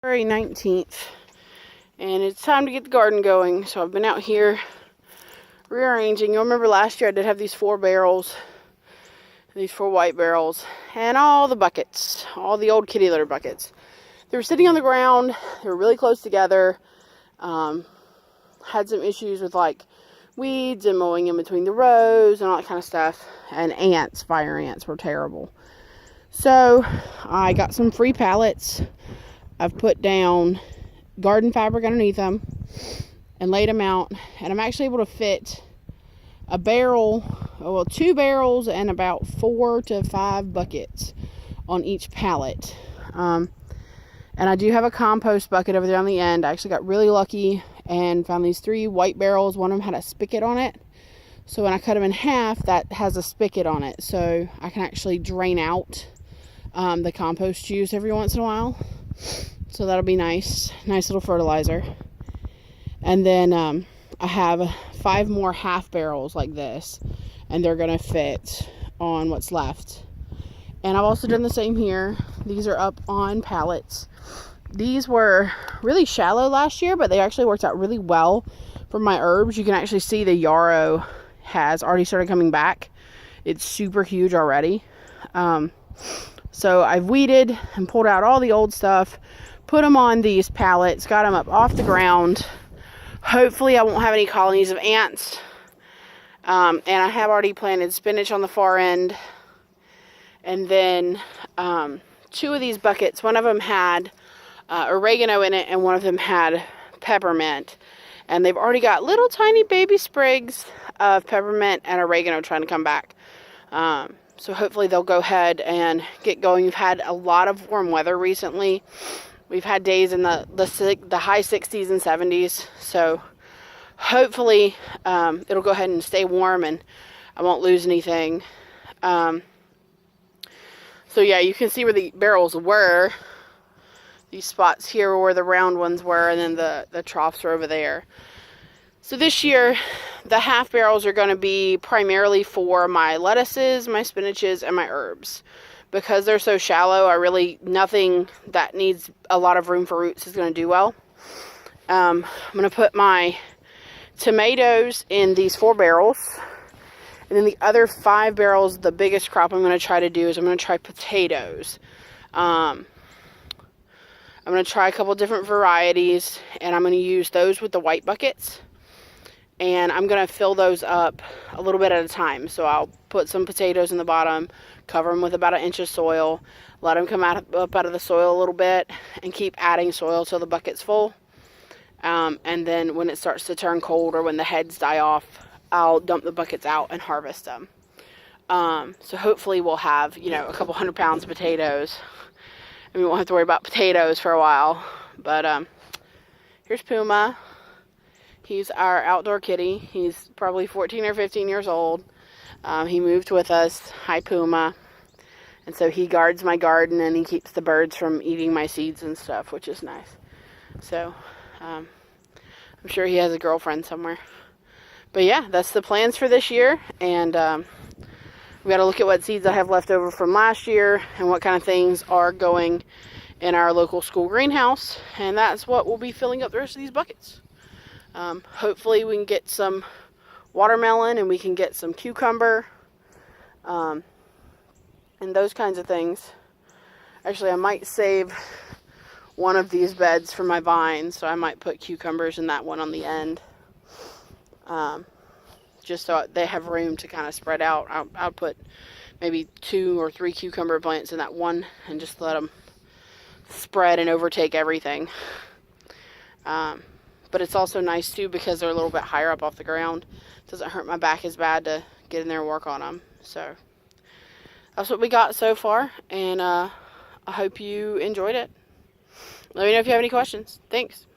February 19th, and it's time to get the garden going. So I've been out here rearranging. You'll remember last year I did have these 4 barrels, these 4 white barrels, and all the buckets, all the old kitty litter buckets. They were sitting on the ground. They were really close together. Had some issues with like weeds and mowing in between the rows and all that kind of stuff. And ants, fire ants, were terrible. So I got some free pallets. I've put down garden fabric underneath them and laid them out, and I'm actually able to fit a barrel, well, 2 barrels and about 4 to 5 buckets on each pallet. And I do have a compost bucket over there on the end. I actually got really lucky and found these 3 white barrels. One of them had a spigot on it, so when I cut them in half, that has a spigot on it, so I can actually drain out the compost juice every once in a while. So that'll be nice little fertilizer. And then I have 5 more half barrels like this, and they're gonna fit on what's left. And I've also done the same here. These are up on pallets. These were really shallow last year, but they actually worked out really well for my herbs. You can actually see the yarrow has already started coming back. It's super huge already. So I've weeded and pulled out all the old stuff, put them on these pallets, got them up off the ground. Hopefully I won't have any colonies of ants. And I have already planted spinach on the far end. And then 2 of these buckets, one of them had oregano in it and one of them had peppermint. And they've already got little tiny baby sprigs of peppermint and oregano trying to come back. So hopefully they'll go ahead and get going. We've had a lot of warm weather recently. We've had days in the high 60s and 70s. So hopefully it'll go ahead and stay warm and I won't lose anything. So yeah, you can see where the barrels were. These spots here were where the round ones were, and then the troughs are over there. So this year, the half barrels are going to be primarily for my lettuces, my spinaches, and my herbs. Because they're so shallow, nothing that needs a lot of room for roots is going to do well. I'm going to put my tomatoes in these 4 barrels. And then the other 5 barrels, the biggest crop I'm going to try to do is I'm going to try potatoes. I'm going to try a couple different varieties, and I'm going to use those with the white buckets. And I'm going to fill those up a little bit at a time. So I'll put some potatoes in the bottom, cover them with about 1 inch of soil, let them come up out of the soil a little bit, and keep adding soil till the bucket's full. And then when it starts to turn cold or when the heads die off, I'll dump the buckets out and harvest them. So hopefully we'll have, a couple 100 pounds of potatoes. And we won't have to worry about potatoes for a while. But here's Puma. He's our outdoor kitty. He's probably 14 or 15 years old. He moved with us. Hi, Puma. And so he guards my garden and he keeps the birds from eating my seeds and stuff, which is nice. So I'm sure he has a girlfriend somewhere. But yeah, that's the plans for this year. And we got to look at what seeds I have left over from last year and what kind of things are going in our local school greenhouse. And that's what we'll be filling up the rest of these buckets. Hopefully we can get some watermelon and we can get some cucumber, and those kinds of things. Actually, I might save one of these beds for my vines, so I might put cucumbers in that one on the end, just so they have room to kind of spread out. I'll put maybe 2 or 3 cucumber plants in that one and just let them spread and overtake everything. But it's also nice too because they're a little bit higher up off the ground. It doesn't hurt my back as bad to get in there and work on them. So that's what we got so far, and I hope you enjoyed it. Let me know if you have any questions. Thanks.